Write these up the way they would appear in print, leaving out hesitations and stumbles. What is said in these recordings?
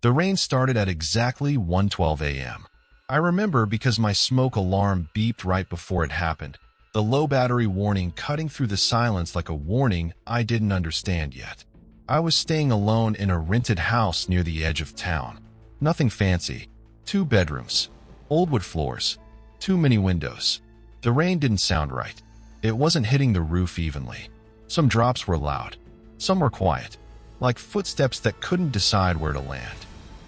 The rain started at exactly 1:12 a.m. I remember because my smoke alarm beeped right before it happened, the low battery warning cutting through the silence like a warning I didn't understand yet. I was staying alone in a rented house near the edge of town. Nothing fancy. 2 bedrooms. Old wood floors. Too many windows. The rain didn't sound right. It wasn't hitting the roof evenly. Some drops were loud. Some were quiet, like footsteps that couldn't decide where to land.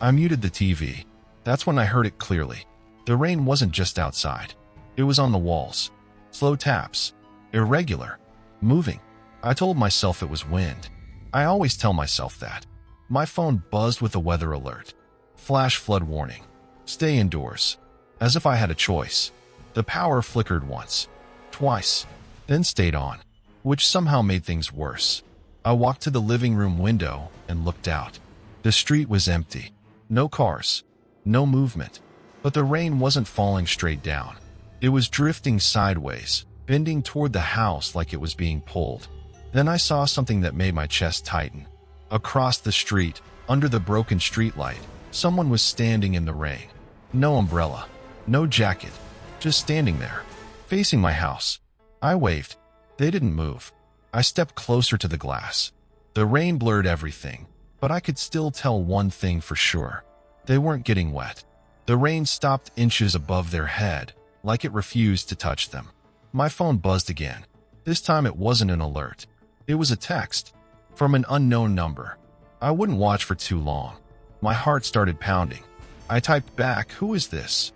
I muted the TV. That's when I heard it clearly. The rain wasn't just outside. It was on the walls. Slow taps. Irregular. Moving. I told myself it was wind. I always tell myself that. My phone buzzed with a weather alert. Flash flood warning. Stay indoors. As if I had a choice. The power flickered once. Twice. Then stayed on, which somehow made things worse. I walked to the living room window and looked out. The street was empty. No cars. No movement. But the rain wasn't falling straight down. It was drifting sideways, bending toward the house like it was being pulled. Then I saw something that made my chest tighten. Across the street, under the broken streetlight, someone was standing in the rain. No umbrella. No jacket. Just standing there, facing my house. I waved. They didn't move. I stepped closer to the glass. The rain blurred everything, but I could still tell one thing for sure. They weren't getting wet. The rain stopped inches above their head, like it refused to touch them. My phone buzzed again. This time it wasn't an alert. It was a text from an unknown number. I wouldn't watch for too long. My heart started pounding. I typed back, "Who is this?"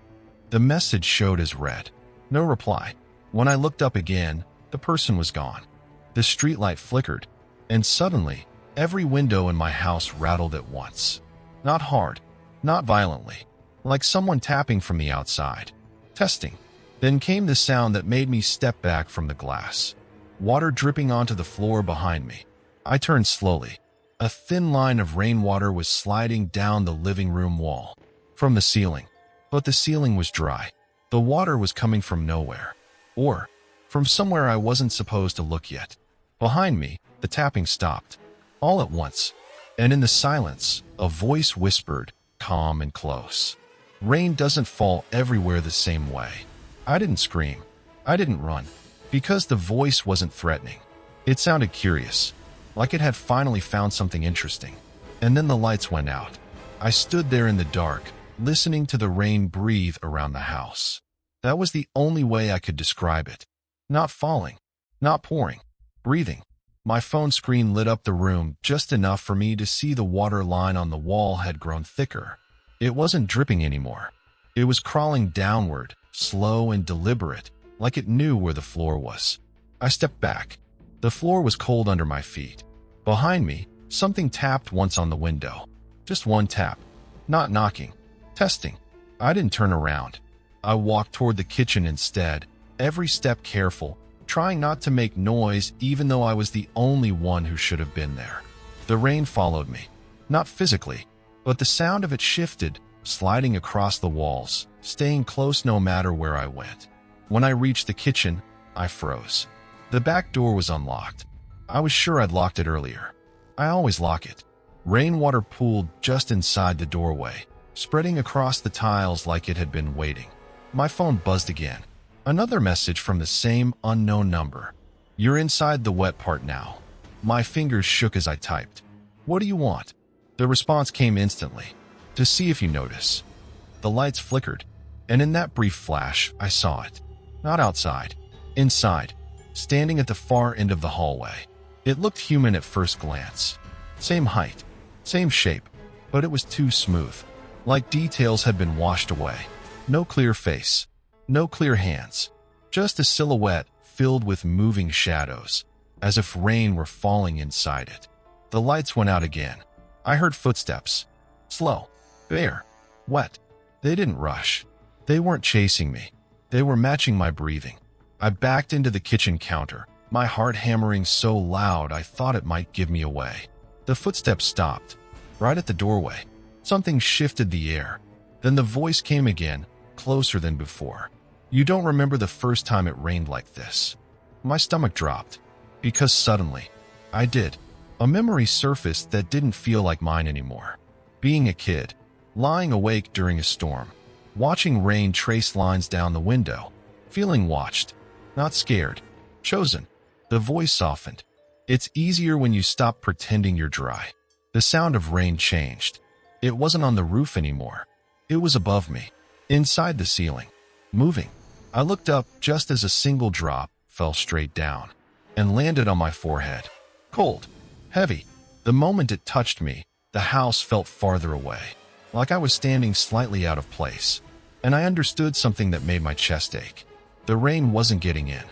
The message showed as read. No reply. When I looked up again, the person was gone. The streetlight flickered, and suddenly, every window in my house rattled at once. Not hard, not violently, like someone tapping from the outside. Testing. Then came the sound that made me step back from the glass. Water dripping onto the floor behind me. I turned slowly. A thin line of rainwater was sliding down the living room wall, from the ceiling. But the ceiling was dry. The water was coming from nowhere. Or from somewhere I wasn't supposed to look yet. Behind me, the tapping stopped. All at once. And in the silence, a voice whispered, calm and close. Rain doesn't fall everywhere the same way. I didn't scream. I didn't run. Because the voice wasn't threatening. It sounded curious. Like it had finally found something interesting. And then the lights went out. I stood there in the dark, listening to the rain breathe around the house. That was the only way I could describe it. Not falling. Not pouring. Breathing. My phone screen lit up the room just enough for me to see the water line on the wall had grown thicker. It wasn't dripping anymore. It was crawling downward, slow and deliberate, like it knew where the floor was. I stepped back. The floor was cold under my feet. Behind me, something tapped once on the window. Just one tap. Not knocking. Testing. I didn't turn around. I walked toward the kitchen instead, every step careful, trying not to make noise even though I was the only one who should have been there. The rain followed me. Not physically, but the sound of it shifted, sliding across the walls, staying close no matter where I went. When I reached the kitchen, I froze. The back door was unlocked. I was sure I'd locked it earlier. I always lock it. Rainwater pooled just inside the doorway, spreading across the tiles like it had been waiting. My phone buzzed again. Another message from the same unknown number. "You're inside the wet part now." My fingers shook as I typed. "What do you want?" The response came instantly. "To see if you notice." The lights flickered, and in that brief flash, I saw it. Not outside. Inside. Standing at the far end of the hallway. It looked human at first glance. Same height. Same shape. But it was too smooth. Like details had been washed away. No clear face. No clear hands. Just a silhouette filled with moving shadows, as if rain were falling inside it. The lights went out again. I heard footsteps. Slow. Bare. Wet. They didn't rush. They weren't chasing me. They were matching my breathing. I backed into the kitchen counter, my heart hammering so loud I thought it might give me away. The footsteps stopped. Right at the doorway. Something shifted the air. Then the voice came again, closer than before. "You don't remember the first time it rained like this." My stomach dropped. Because suddenly, I did. A memory surfaced that didn't feel like mine anymore. Being a kid, lying awake during a storm, watching rain trace lines down the window, feeling watched, not scared, chosen. The voice softened. It's easier when you stop pretending you're dry. The sound of rain changed. It wasn't on the roof anymore. It was above me, inside the ceiling, moving. I looked up just as a single drop fell straight down and landed on my forehead. Cold, heavy. The moment it touched me, the house felt farther away, like I was standing slightly out of place. And I understood something that made my chest ache. The rain wasn't getting in.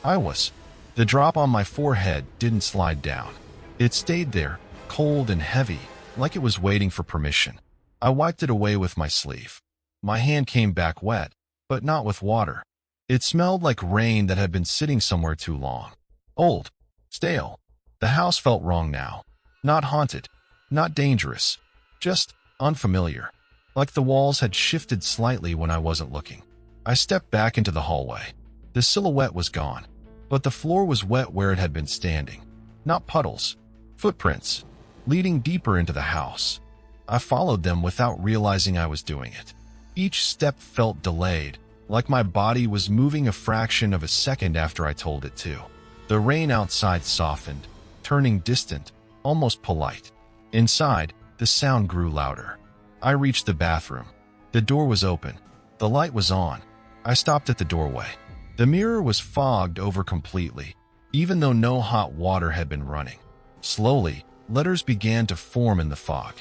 I was. The drop on my forehead didn't slide down. It stayed there, cold and heavy, like it was waiting for permission. I wiped it away with my sleeve. My hand came back wet, but not with water. It smelled like rain that had been sitting somewhere too long. Old. Stale. The house felt wrong now. Not haunted. Not dangerous. Just unfamiliar. Like the walls had shifted slightly when I wasn't looking. I stepped back into the hallway. The silhouette was gone, but the floor was wet where it had been standing. Not puddles. Footprints. Leading deeper into the house. I followed them without realizing I was doing it. Each step felt delayed, like my body was moving a fraction of a second after I told it to. The rain outside softened, turning distant, almost polite. Inside, the sound grew louder. I reached the bathroom. The door was open. The light was on. I stopped at the doorway. The mirror was fogged over completely, even though no hot water had been running. Slowly, letters began to form in the fog.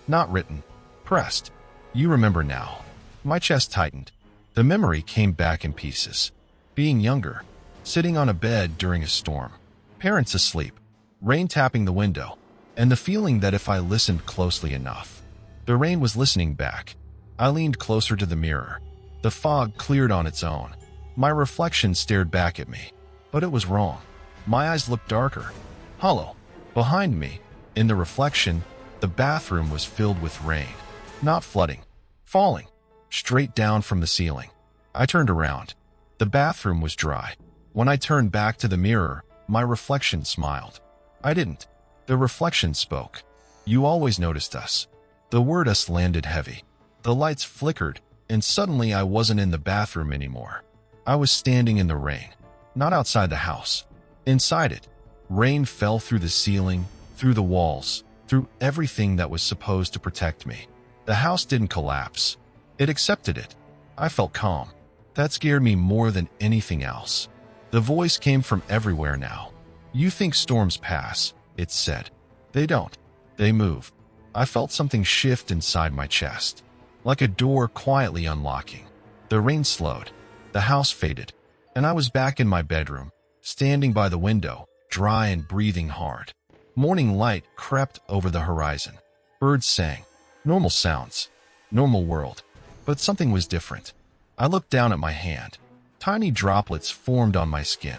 Not written, pressed. You remember now. My chest tightened. The memory came back in pieces. Being younger, sitting on a bed during a storm, parents asleep, rain tapping the window, and the feeling that if I listened closely enough, the rain was listening back. I leaned closer to the mirror. The fog cleared on its own. My reflection stared back at me, but it was wrong. My eyes looked darker, hollow. Behind me, in the reflection, the bathroom was filled with rain. Not flooding, falling, straight down from the ceiling. I turned around. The bathroom was dry. When I turned back to the mirror, my reflection smiled. I didn't. The reflection spoke. You always noticed us. The word us landed heavy. The lights flickered, and suddenly I wasn't in the bathroom anymore. I was standing in the rain, not outside the house. Inside it, rain fell through the ceiling, through the walls, through everything that was supposed to protect me. The house didn't collapse. It accepted it. I felt calm. That scared me more than anything else. The voice came from everywhere now. You think storms pass, it said. They don't. They move. I felt something shift inside my chest, like a door quietly unlocking. The rain slowed. The house faded, and I was back in my bedroom, standing by the window, dry and breathing hard. Morning light crept over the horizon. Birds sang. Normal sounds. Normal world. But something was different. I looked down at my hand. Tiny droplets formed on my skin.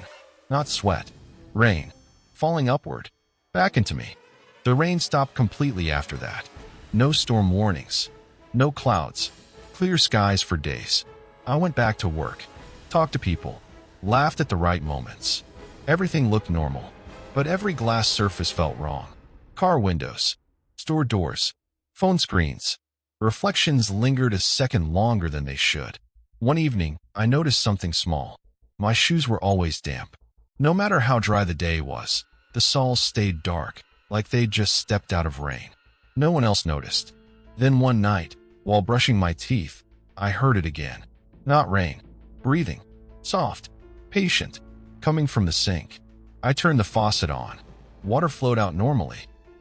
Not sweat. Rain. Falling upward. Back into me. The rain stopped completely after that. No storm warnings. No clouds. Clear skies for days. I went back to work. Talked to people. Laughed at the right moments. Everything looked normal. But every glass surface felt wrong. Car windows. Store doors. Phone screens. Reflections lingered a second longer than they should. One evening, I noticed something small. My shoes were always damp. No matter how dry the day was, the soles stayed dark, like they'd just stepped out of rain. No one else noticed. Then one night, while brushing my teeth, I heard it again. Not rain. Breathing. Soft. Patient. Coming from the sink. I turned the faucet on. Water flowed out normally.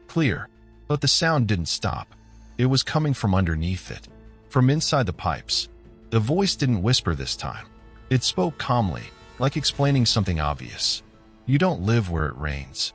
Clear. But the sound didn't stop. It was coming from underneath it. From inside the pipes. The voice didn't whisper this time. It spoke calmly, like explaining something obvious. You don't live where it rains.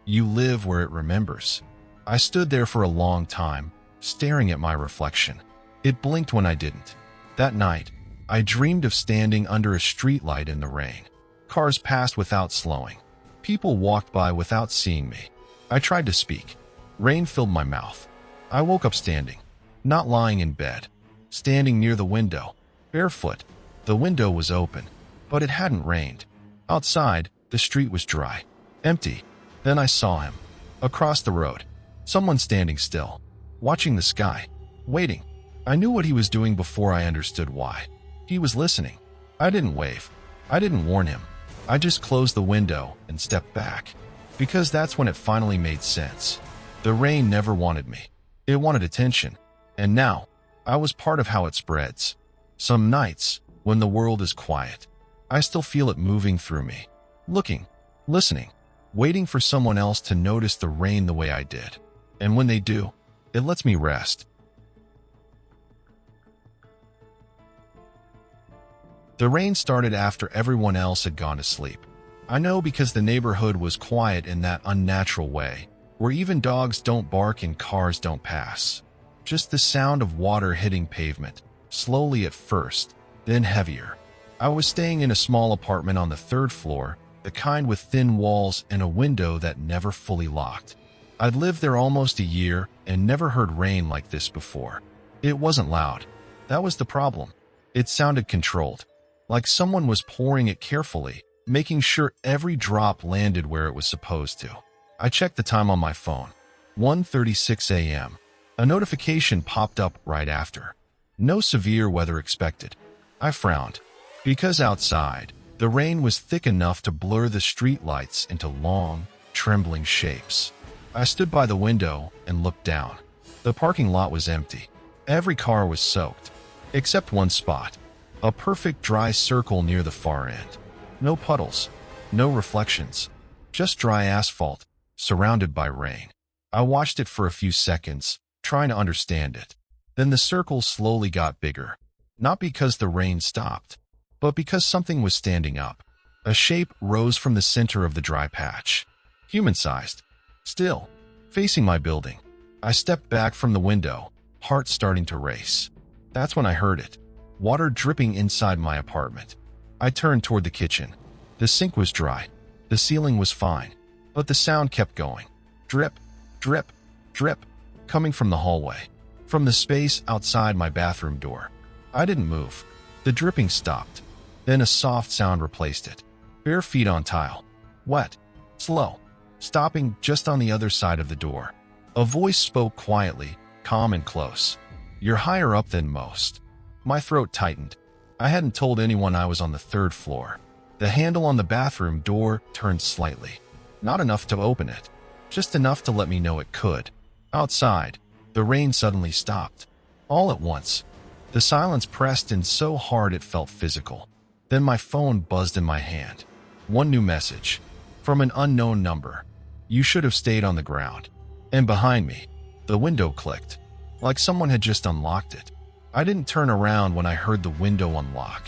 You live where it remembers. I stood there for a long time, staring at my reflection. It blinked when I didn't. That night, I dreamed of standing under a streetlight in the rain. Cars passed without slowing. People walked by without seeing me. I tried to speak. Rain filled my mouth. I woke up standing, not lying in bed, standing near the window, barefoot. The window was open, but it hadn't rained. Outside, the street was dry, empty. Then I saw him. Across the road, someone standing still. watching the sky, waiting. I knew what he was doing before I understood why. He was listening. I didn't wave. I didn't warn him. I just closed the window and stepped back. Because that's when it finally made sense. The rain never wanted me. It wanted attention. And now, I was part of how it spreads. Some nights, when the world is quiet, I still feel it moving through me. Looking, listening, waiting for someone else to notice the rain the way I did. And when they do, it lets me rest. The rain started after everyone else had gone to sleep. I know because the neighborhood was quiet in that unnatural way, where even dogs don't bark and cars don't pass. Just the sound of water hitting pavement, slowly at first, then heavier. I was staying in a small apartment on the 3rd floor, the kind with thin walls and a window that never fully locked. I'd lived there almost a year and never heard rain like this before. It wasn't loud. That was the problem. It sounded controlled. Like someone was pouring it carefully, making sure every drop landed where it was supposed to. I checked the time on my phone. 1:36 a.m. A notification popped up right after. No severe weather expected. I frowned. Because outside, the rain was thick enough to blur the streetlights into long, trembling shapes. I stood by the window and looked down. The parking lot was empty. Every car was soaked, except one spot. A perfect dry circle near the far end. No puddles, no reflections, just dry asphalt, surrounded by rain. I watched it for a few seconds, trying to understand it. Then the circle slowly got bigger. Not because the rain stopped, but because something was standing up. A shape rose from the center of the dry patch. Human-sized. Still, facing my building. I stepped back from the window, heart starting to race. That's when I heard it. Water dripping inside my apartment. I turned toward the kitchen. The sink was dry. The ceiling was fine. But the sound kept going. Drip, drip, drip, coming from the hallway. From the space outside my bathroom door. I didn't move. The dripping stopped. Then a soft sound replaced it. Bare feet on tile. Wet. Slow. Stopping just on the other side of the door. A voice spoke quietly, calm and close. "You're higher up than most." My throat tightened. I hadn't told anyone I was on the 3rd floor. The handle on the bathroom door turned slightly. Not enough to open it. Just enough to let me know it could. Outside, the rain suddenly stopped. All at once. The silence pressed in so hard it felt physical. Then my phone buzzed in my hand. One new message. From an unknown number. "You should have stayed on the ground." And behind me, the window clicked. Like someone had just unlocked it. I didn't turn around when I heard the window unlock.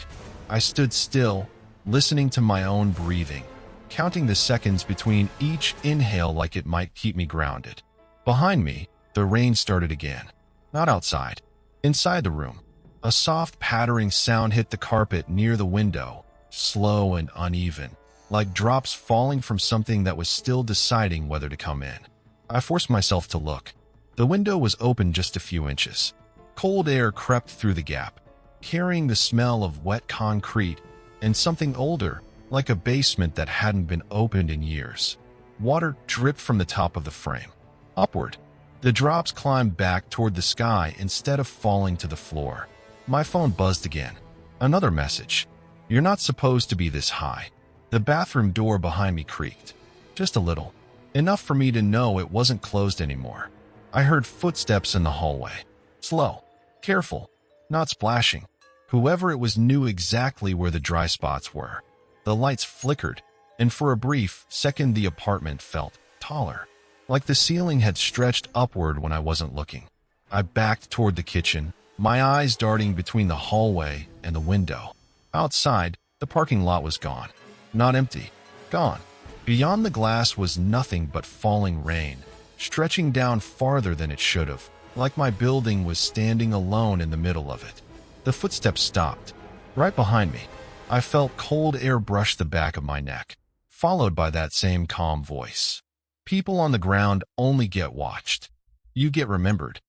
I stood still, listening to my own breathing, counting the seconds between each inhale like it might keep me grounded. Behind me, the rain started again. Not outside. Inside the room. A soft pattering sound hit the carpet near the window, slow and uneven, like drops falling from something that was still deciding whether to come in. I forced myself to look. The window was open just a few inches. Cold air crept through the gap, carrying the smell of wet concrete and something older, like a basement that hadn't been opened in years. Water dripped from the top of the frame. Upward. The drops climbed back toward the sky instead of falling to the floor. My phone buzzed again. Another message. "You're not supposed to be this high." The bathroom door behind me creaked. Just a little. Enough for me to know it wasn't closed anymore. I heard footsteps in the hallway. Slow. Careful. Not splashing. Whoever it was knew exactly where the dry spots were. The lights flickered, and for a brief second the apartment felt taller. Like the ceiling had stretched upward when I wasn't looking. I backed toward the kitchen, my eyes darting between the hallway and the window. Outside, the parking lot was gone. Not empty. Gone. Beyond the glass was nothing but falling rain, stretching down farther than it should have, like my building was standing alone in the middle of it. The footsteps stopped. Right behind me, I felt cold air brush the back of my neck, followed by that same calm voice. "People on the ground only get watched. You get remembered."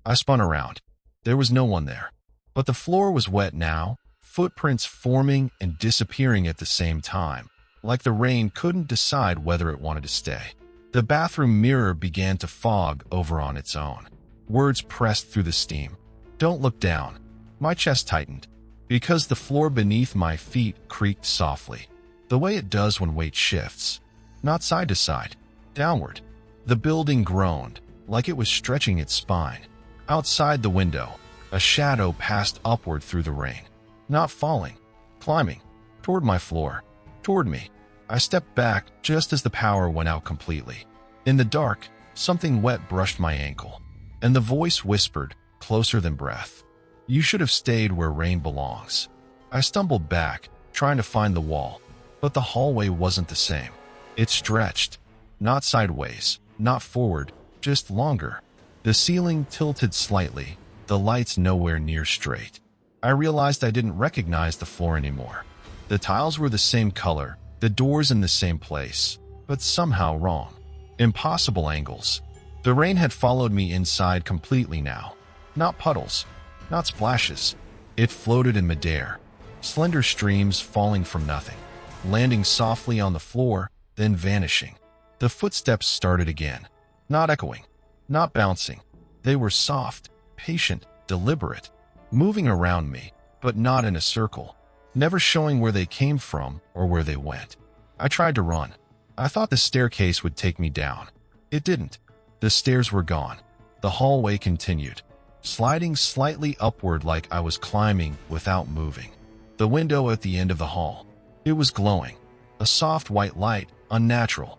I spun around. There was no one there. But the floor was wet now, footprints forming and disappearing at the same time, like the rain couldn't decide whether it wanted to stay. The bathroom mirror began to fog over on its own. Words pressed through the steam. Don't look down. My chest tightened, because the floor beneath my feet creaked softly, the way it does when weight shifts. Not side to side, downward. The building groaned, like it was stretching its spine. Outside the window, a shadow passed upward through the rain. Not falling, climbing, toward my floor, toward me. I stepped back just as the power went out completely. In the dark, something wet brushed my ankle, and the voice whispered, closer than breath, "You should have stayed where rain belongs." I stumbled back, trying to find the wall, but the hallway wasn't the same. It stretched, not sideways, not forward, just longer. The ceiling tilted slightly, the lights nowhere near straight. I realized I didn't recognize the floor anymore. The tiles were the same color, the doors in the same place, but somehow wrong. Impossible angles. The rain had followed me inside completely now. Not puddles, not splashes. It floated in midair, slender streams falling from nothing, landing softly on the floor, then vanishing. The footsteps started again, not echoing, not bouncing. They were soft, patient, deliberate, moving around me, but not in a circle, never showing where they came from or where they went. I tried to run. I thought the staircase would take me down. It didn't. The stairs were gone. The hallway continued, sliding slightly upward like I was climbing without moving. The window at the end of the hall. It was glowing, a soft white light, unnatural.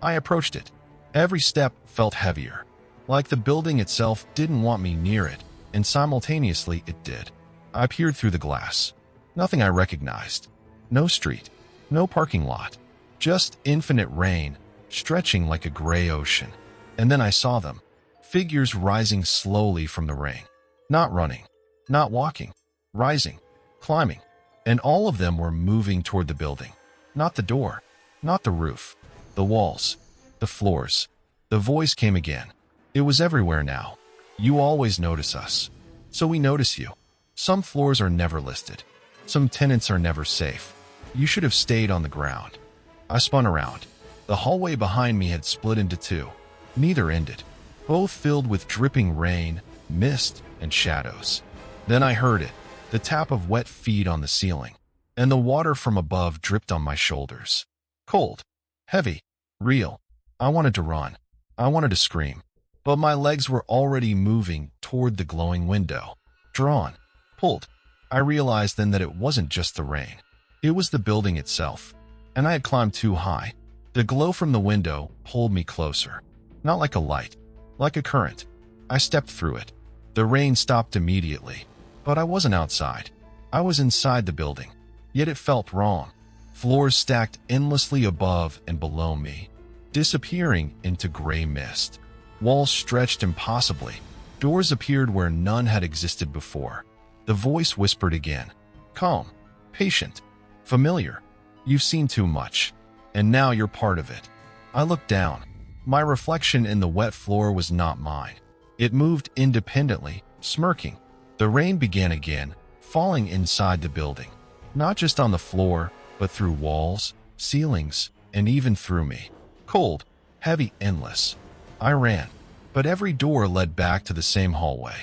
I approached it. Every step felt heavier, like the building itself didn't want me near it, and simultaneously it did. I peered through the glass. Nothing I recognized. No street, no parking lot, just infinite rain, stretching like a gray ocean. And then I saw them, figures rising slowly from the rain. Not running, not walking, rising, climbing. And all of them were moving toward the building. Not the door, not the roof, the walls, the floors. The voice came again. It was everywhere now. You always notice us, so we notice you. Some floors are never listed. Some tenants are never safe. You should have stayed on the ground. I spun around. The hallway behind me had split into two. Neither ended, both filled with dripping rain, mist, and shadows. Then I heard it, the tap of wet feet on the ceiling, and the water from above dripped on my shoulders. Cold, heavy, real. I wanted to run. I wanted to scream, but my legs were already moving toward the glowing window. Drawn, pulled. I realized then that it wasn't just the rain. It was the building itself, and I had climbed too high. The glow from the window pulled me closer, not like a light, like a current. I stepped through it. The rain stopped immediately, but I wasn't outside. I was inside the building, yet it felt wrong. Floors stacked endlessly above and below me, disappearing into gray mist. Walls stretched impossibly. Doors appeared where none had existed before. The voice whispered again, calm, patient, familiar. You've seen too much, and now you're part of it. I looked down. My reflection in the wet floor was not mine. It moved independently, smirking. The rain began again, falling inside the building, not just on the floor, but through walls, ceilings, and even through me. Cold, heavy, endless. I ran, but every door led back to the same hallway.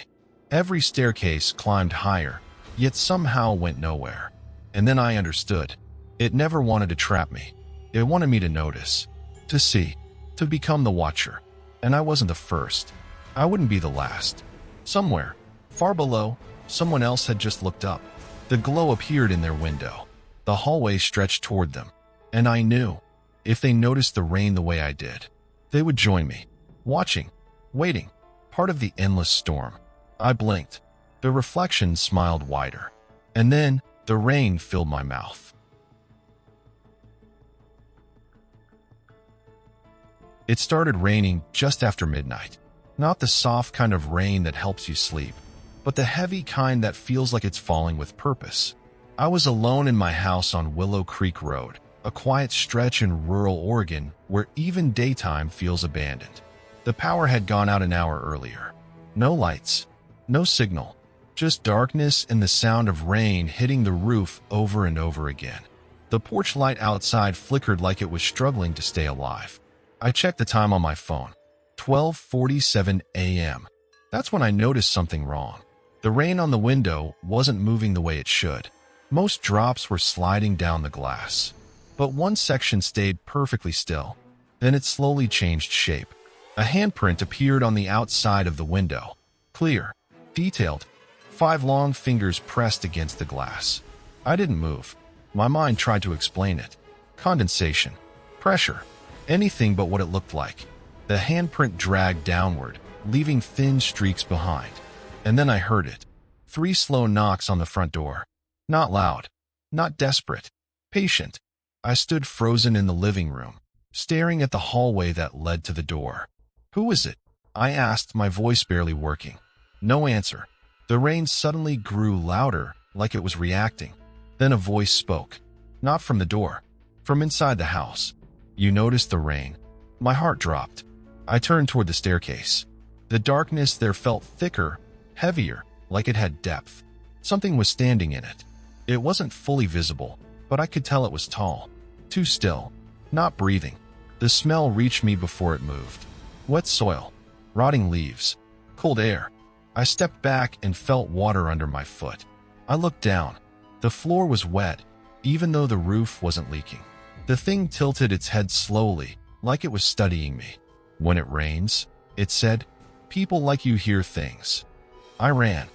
Every staircase climbed higher, yet somehow went nowhere. And then I understood. It never wanted to trap me. It wanted me to notice, to see, to become the watcher. And I wasn't the first. I wouldn't be the last. Somewhere, far below, someone else had just looked up. The glow appeared in their window. The hallway stretched toward them. And I knew, if they noticed the rain the way I did, they would join me, watching, waiting, part of the endless storm. I blinked. The reflection smiled wider. And then, the rain filled my mouth. It started raining just after midnight. Not the soft kind of rain that helps you sleep, but the heavy kind that feels like it's falling with purpose. I was alone in my house on Willow Creek Road, a quiet stretch in rural Oregon where even daytime feels abandoned. The power had gone out an hour earlier. No lights, no signal, just darkness and the sound of rain hitting the roof over and over again. The porch light outside flickered like it was struggling to stay alive. I checked the time on my phone. 12:47 a.m. That's when I noticed something wrong. The rain on the window wasn't moving the way it should. Most drops were sliding down the glass, but one section stayed perfectly still. Then it slowly changed shape. A handprint appeared on the outside of the window. Clear, detailed, 5 long fingers pressed against the glass. I didn't move. My mind tried to explain it. Condensation, pressure, anything but what it looked like. The handprint dragged downward, leaving thin streaks behind. And then I heard it. 3 slow knocks on the front door. Not loud, not desperate, patient. I stood frozen in the living room, staring at the hallway that led to the door. "Who is it?" I asked, my voice barely working. No answer. The rain suddenly grew louder, like it was reacting. Then a voice spoke. Not from the door, from inside the house. "You noticed the rain?" My heart dropped. I turned toward the staircase. The darkness there felt thicker, heavier, like it had depth. Something was standing in it. It wasn't fully visible, but I could tell it was tall. Too still, not breathing. The smell reached me before it moved. Wet soil, rotting leaves, cold air. I stepped back and felt water under my foot. I looked down. The floor was wet, even though the roof wasn't leaking. The thing tilted its head slowly, like it was studying me. "When it rains," it said, "people like you hear things." I ran.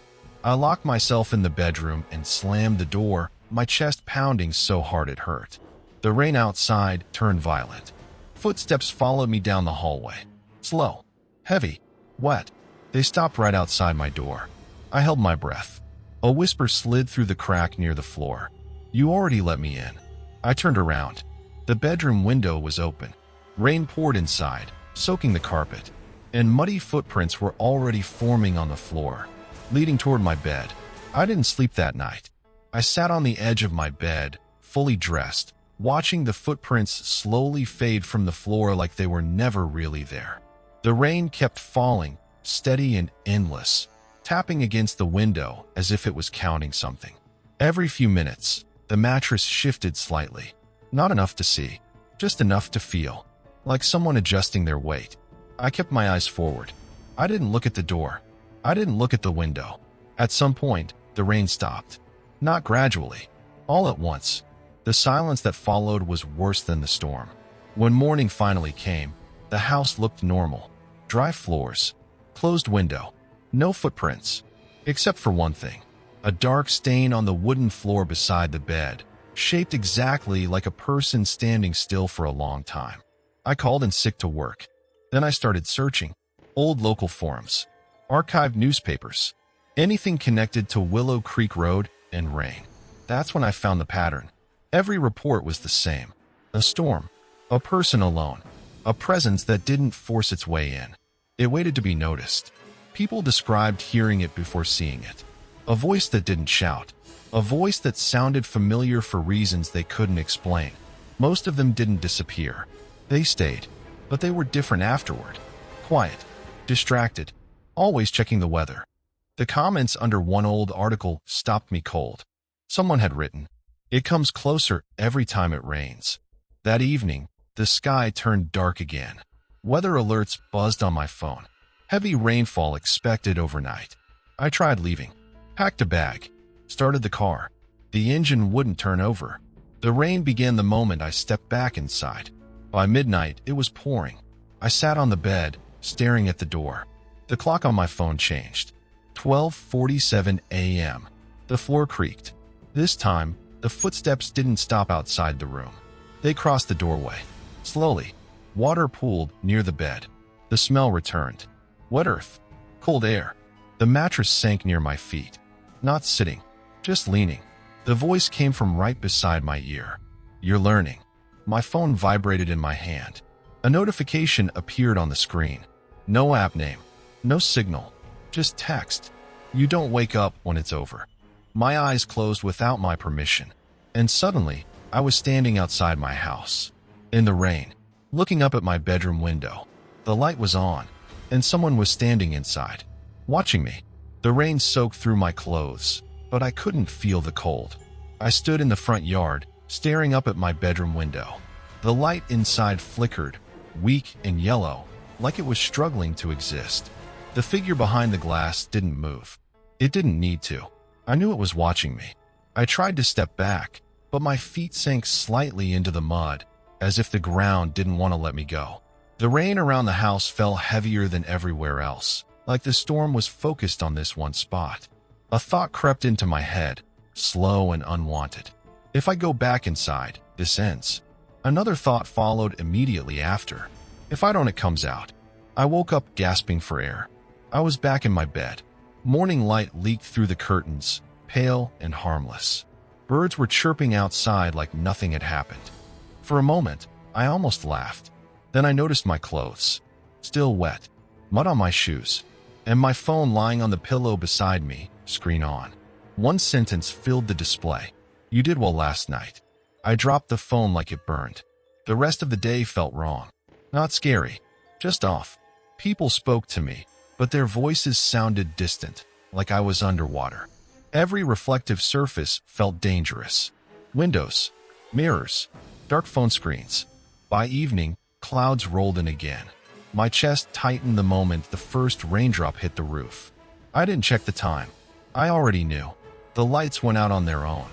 I locked myself in the bedroom and slammed the door, my chest pounding so hard it hurt. The rain outside turned violent. Footsteps followed me down the hallway. Slow, heavy, wet. They stopped right outside my door. I held my breath. A whisper slid through the crack near the floor. "You already let me in." I turned around. The bedroom window was open. Rain poured inside, soaking the carpet, and muddy footprints were already forming on the floor, leading toward my bed. I didn't sleep that night. I sat on the edge of my bed, fully dressed, watching the footprints slowly fade from the floor like they were never really there. The rain kept falling, steady and endless, tapping against the window as if it was counting something. Every few minutes, the mattress shifted slightly. Not enough to see, just enough to feel, like someone adjusting their weight. I kept my eyes forward. I didn't look at the door. I didn't look at the window. At some point, the rain stopped. Not gradually, all at once. The silence that followed was worse than the storm. When morning finally came, the house looked normal. Dry floors, closed window, no footprints, except for one thing. A dark stain on the wooden floor beside the bed, shaped exactly like a person standing still for a long time. I called in sick to work. Then I started searching. Old local forums, archived newspapers, anything connected to Willow Creek Road and rain. That's when I found the pattern. Every report was the same. A storm, a person alone, a presence that didn't force its way in. It waited to be noticed. People described hearing it before seeing it. A voice that didn't shout. A voice that sounded familiar for reasons they couldn't explain. Most of them didn't disappear. They stayed, but they were different afterward. Quiet, distracted, always checking the weather. The comments under one old article stopped me cold. Someone had written, "It comes closer every time it rains." That evening, the sky turned dark again. Weather alerts buzzed on my phone. Heavy rainfall expected overnight. I tried leaving. Packed a bag. Started the car. The engine wouldn't turn over. The rain began the moment I stepped back inside. By midnight, it was pouring. I sat on the bed, staring at the door. The clock on my phone changed. 12:47 a.m. The floor creaked. This time, the footsteps didn't stop outside the room. They crossed the doorway. Slowly, water pooled near the bed. The smell returned. Wet earth, cold air. The mattress sank near my feet. Not sitting, just leaning. The voice came from right beside my ear. "You're learning." My phone vibrated in my hand. A notification appeared on the screen. No app name, no signal, just text. "You don't wake up when it's over." My eyes closed without my permission, and suddenly, I was standing outside my house, in the rain, looking up at my bedroom window. The light was on, and someone was standing inside, watching me. The rain soaked through my clothes, but I couldn't feel the cold. I stood in the front yard, staring up at my bedroom window. The light inside flickered, weak and yellow, like it was struggling to exist. The figure behind the glass didn't move. It didn't need to. I knew it was watching me. I tried to step back, but my feet sank slightly into the mud, as if the ground didn't want to let me go. The rain around the house fell heavier than everywhere else, like the storm was focused on this one spot. A thought crept into my head, slow and unwanted. If I go back inside, this ends. Another thought followed immediately after. If I don't, it comes out. I woke up gasping for air. I was back in my bed. Morning light leaked through the curtains, pale and harmless. Birds were chirping outside like nothing had happened. For a moment, I almost laughed. Then I noticed my clothes, still wet, mud on my shoes, and my phone lying on the pillow beside me, screen on. One sentence filled the display. "You did well last night." I dropped the phone like it burned. The rest of the day felt wrong. Not scary, just off. People spoke to me, but their voices sounded distant, like I was underwater. Every reflective surface felt dangerous. Windows, mirrors, dark phone screens. By evening, clouds rolled in again. My chest tightened the moment the first raindrop hit the roof. I didn't check the time. I already knew. The lights went out on their own.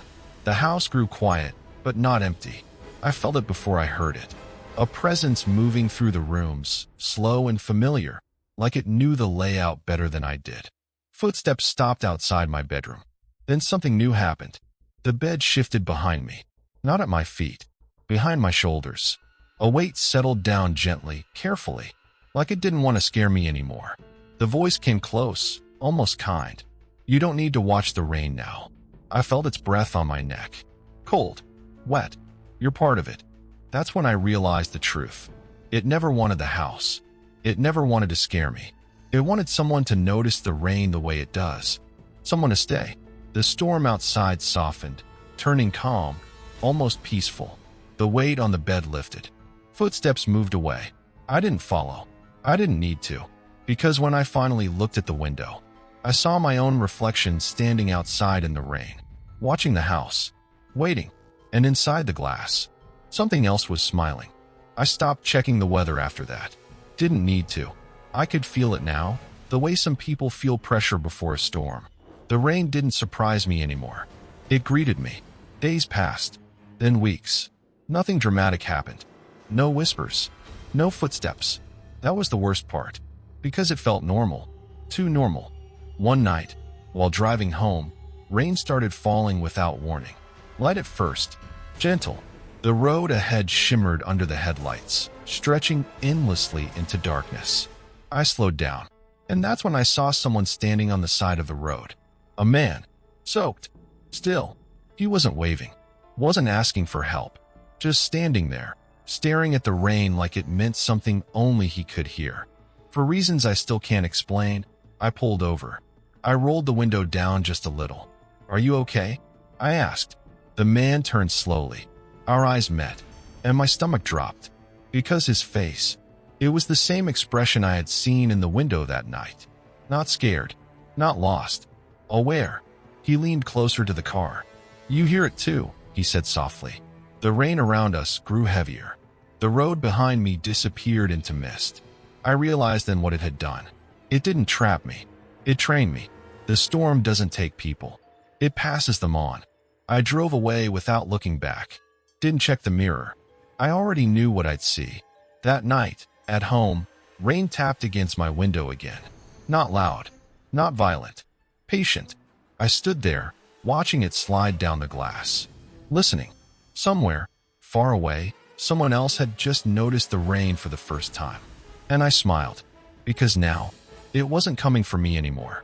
The house grew quiet, but not empty. I felt it before I heard it. A presence moving through the rooms, slow and familiar, like it knew the layout better than I did. Footsteps stopped outside my bedroom. Then something new happened. The bed shifted behind me, not at my feet, behind my shoulders. A weight settled down gently, carefully, like it didn't want to scare me anymore. The voice came close, almost kind. "You don't need to watch the rain now." I felt its breath on my neck. Cold, wet. "You're part of it." That's when I realized the truth. It never wanted the house. It never wanted to scare me. It wanted someone to notice the rain the way it does. Someone to stay. The storm outside softened, turning calm, almost peaceful. The weight on the bed lifted. Footsteps moved away. I didn't follow. I didn't need to. Because when I finally looked at the window, I saw my own reflection standing outside in the rain, watching the house, waiting, and inside the glass, something else was smiling. I stopped checking the weather after that. Didn't need to. I could feel it now, the way some people feel pressure before a storm. The rain didn't surprise me anymore. It greeted me. Days passed, then weeks. Nothing dramatic happened. No whispers, no footsteps. That was the worst part, because it felt normal, too normal. One night, while driving home, rain started falling without warning. Light at first, gentle. The road ahead shimmered under the headlights, stretching endlessly into darkness. I slowed down, and that's when I saw someone standing on the side of the road. A man, soaked, still. He wasn't waving, wasn't asking for help, just standing there, staring at the rain like it meant something only he could hear. For reasons I still can't explain, I pulled over. I rolled the window down just a little. "Are you okay?" I asked. The man turned slowly. Our eyes met, and my stomach dropped. Because his face, it was the same expression I had seen in the window that night. Not scared, not lost, aware. He leaned closer to the car. "You hear it too," he said softly. The rain around us grew heavier. The road behind me disappeared into mist. I realized then what it had done. It didn't trap me. It trained me. The storm doesn't take people. It passes them on. I drove away without looking back. Didn't check the mirror. I already knew what I'd see. That night, at home, rain tapped against my window again. Not loud, not violent, patient. I stood there, watching it slide down the glass, listening. Somewhere, far away, someone else had just noticed the rain for the first time. And I smiled, because now, it wasn't coming for me anymore.